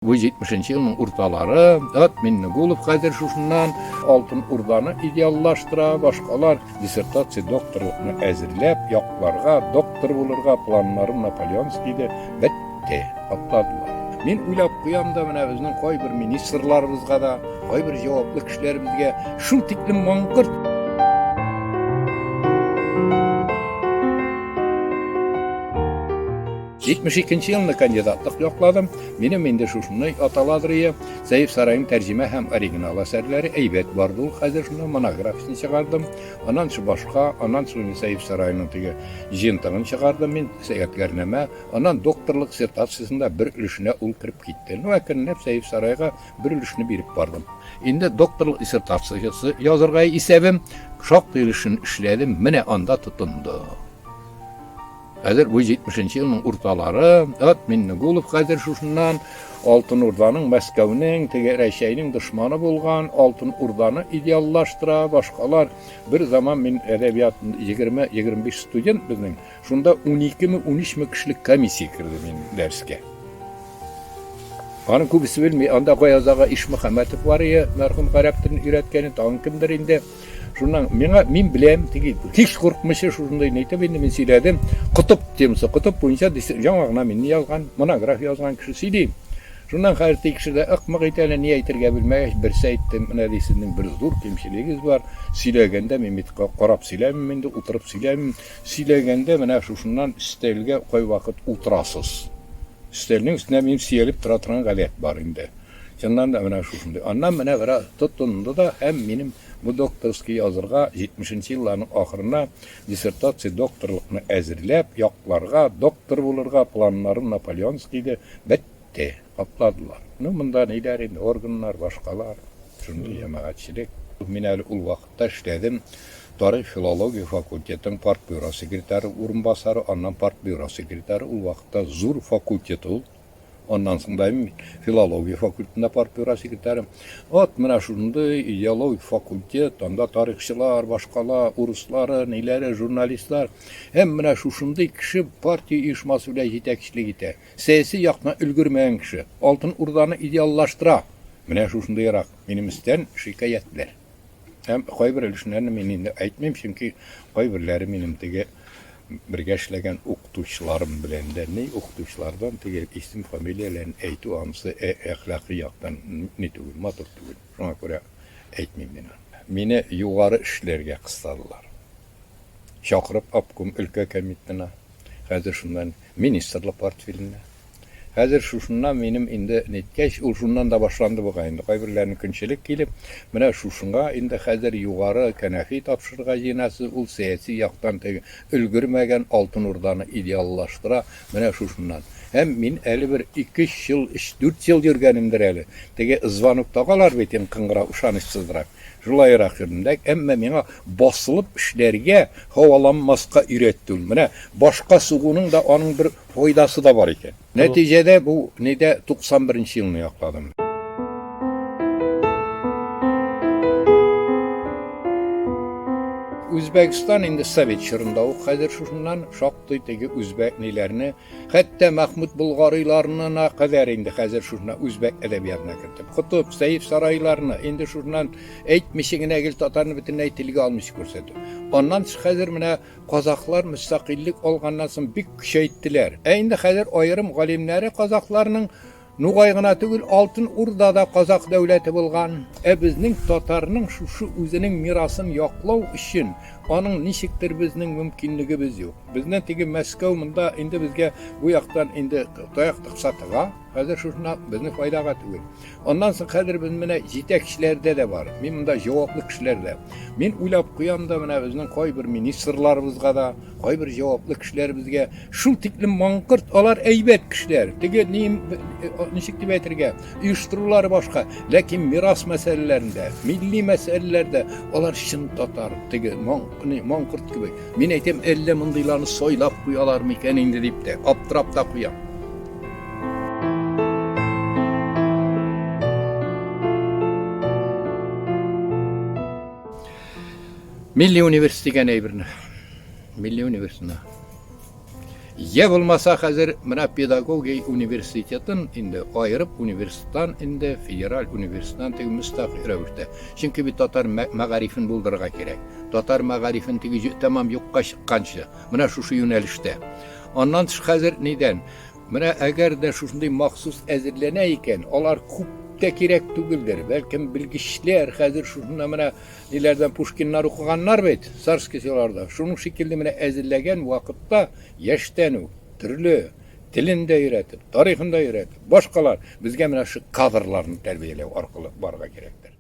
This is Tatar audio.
Bu 70-nji ýylyň urtalary Minnegulow häzir şuşundan Altyn Urdany ideallaşdyra, başgalar dissertasiýa doktorlygyny äzirläp, ýoklarga doktor bolarga planlary Napoleonskiýde betde atladylar. Men uylap goýamda mena bizniň goý bir ministrlarymyzga da, goý bir jogaply kişilerimizge şul tiklim maňkyrt 72-nji ýylyny kandidatlyk ýokladym. Menim indi şuşunny ataladyrýa Zäif Saraýyň terjime hem original eserleri eýbet bardyl. Häzir şunu monografiýasyny çykardym. Ondan şu başga, ondan şunu Zäif Saraýynyň tigi jyntыгyn çykardym men seýatgärneme. Ondan doktorlyk dissertasiýasynda bir ülüşine ul kirip gitdi. Näkinlep Zäif Saraýga bir ülüşini berip bardym. Indi doktorlyk dissertasiýasy ýazarga isebim şok ülüşini işledim. Mene onda tutundy. Häzir bu 70-nji ýylyň urtalary Minnegulow häzir şuşundan Altyn Urdanyň Moskownyň tege Reşeýniň duşmany bolgan Altyn Urdany ideallaşdyra, başgalar bir zaman men edebiýatynda 20-25 student bizniň şunda 12-13 kişilik komissiýa kirdi men derske. Anyň köpüsi bilmeýär, anda goýazaga Iş Muhammetow bar ýa, merhum garap dilini öğretkeni taň kimdir indi. Şundan men bilem tigi hiç gorkmaşy şunday näýtip endi men siledim. Kutup temsi, kutup boýunça jaňagına men ýazgan, monografiýa ýazgan kişi silim. Şundan haýrty kişide aqmaq ýetene niýe ýetirge bilmäge bir säýtdim, mena diýsiniň bir dur kemçiligiz bar. Silegende men mitqa qarap silemim, mende oturup silemim. Silegende mena şundan istelge goý wagt uturasyz. Istelniň üstüne men siýelip turaturan galet bar indi. Şundan da mena şunday. Ondan mena bir tutundy da hem menim bu doktorskiy ýazarga 70-nji ýyllaryň ahyryna dissertasiýa doktorlygyny äzirläp, ýoklarga doktor bolarga planlary Napoleonskiýde betde atladylar. Munda näder indi organlar başgalar, şunday ýamagatçylyk. Men äli ul wagtda işledim. Taryh filologiýa fakultetiň part büro sekretary urunbasary, ondan part büro sekretary ul wagtda zur fakultet ol. Ondan soň filologiýa fakultetinde part büro sekretary. Mena şunday ideologiýa fakultet, onda taryhçylar, başgalar, uruslar, näleri, jurnalistler hem mena şunday kişi partiýa iýeşmasy bilen ýetekçilik eder. Sesi ýakna ülgürmeýän kişi Altyn Urdany ideallaşdyra. Mena şunday ýarak menimizden şikaýetler. Hem goý bir ülüşlerini men indi aýtmaým, çünki goý birleri menim tege birge işlegen okutuşlarım bilen de ne okutuşlardan tege isim familiýalaryny aýtyp amsy ählaki ýakdan netugul matur tugul. Şoňa görä aýtmaým men. Meni ýogary işlerge kıstadylar. Şakyryp apkum ülke komitetine, häzir şundan ministrlik portfeline. Häzir şuşundan menim indi netkeş ul şundan da başlandy bu gaýynda. Gaýbirlerini künçilik gelip, mena şuşunga indi häzir ýogary kenefi tapşyrga ýenäsi ul säýäsi ýakdan tege ülgürmegen Altyn Urdany ideallaşdyra, mena şuşundan. Hem men äli bir 2 ýyl, 3-4 ýyl ýürgenimdir äli. Tege ızwanykda galar beten kyngyra uşanyşsyzdyrak. Julaýarak ýürdüm, emme meňe basylyp işlerge hawalanmaska üretdim. Mene başga sugunyň da anyň bir foýdasy da bar eken. Netijede bu nede 91-nji ýylyny ýokladym. Özbekistan indi Sovet çyrynda o häzir şundan şokdy tege özbek nilerini, hatda Mahmud Bulgarylaryna kadar indi häzir şuna özbek edebiýatyna kirdi. Kutup Zäif Saraýlaryny indi şundan aýtmışygyna gel tatarny bütünlüği tilge almış görsetdi. Ondan häzir mena Kazaklar müstakillik olgandan soň bik küçeýtdiler. Indi häzir aýrym galimleri Kazaklarynyň Nugaýgyna tügül Altyn Urdada Kazak döwleti bolgan. Bizniň tatarnyň şu özüniň mirasyny ýoklaw üçin anyň niçikdir bizniň mümkinligimiz ýok. Bizden tegi Moskow munda indi bizge bu ýakdan indi taýakdyk satyga, häzir şuna bizniň faýdaga tügül. Ondan soň häzir biz mena ýetekçilerde de bar. Men munda jogaply kişilerde. Men uylap goýamda mena bizniň goý bir ministrlarymyzga da, goý bir jogaply kişilerimizge şul tiklim maňkyrt olar eýbet kişiler. Tege niçik diýip ätirge üýüşdürүүлäri başga, lekin miras meselelerinde, milli meselelerde olar şyn tatar. Tege maňkyrt gibi. Men aýtym elle mundylarny soýlap goýalarmy eken indi diýip de aptyrap da goýam. Milli Üniversitesiga näbirne. Milli Üniversitesiňe Ya bulmasa hazır mına pedagogiya üniversitetin indi ayırıp üniversitetten indi federal üniversitetten tegi müstakil ravişte. Çünkü bir Tatar magarifin buldurga gerek. Tatar magarifin tegi tamam yokka çıkkançı. Mına şu yönelişte. Ondan çık hazır neden? Mına eğer de şunday mahsus ezirleneyken olar kup de gerek tügüldür. Belki bilgiçler hazır şunda mına nelerden Pushkinlar okuganlar beyt. Sarskesiyorlarda. Şunun şekilde mına ezirlegen vakitte yaştenu, türlü, dilinde öğretip, tarihinde öğretip, başkalar bizge mına şu kadrlarını terbiyelev arkalı barga gerektir.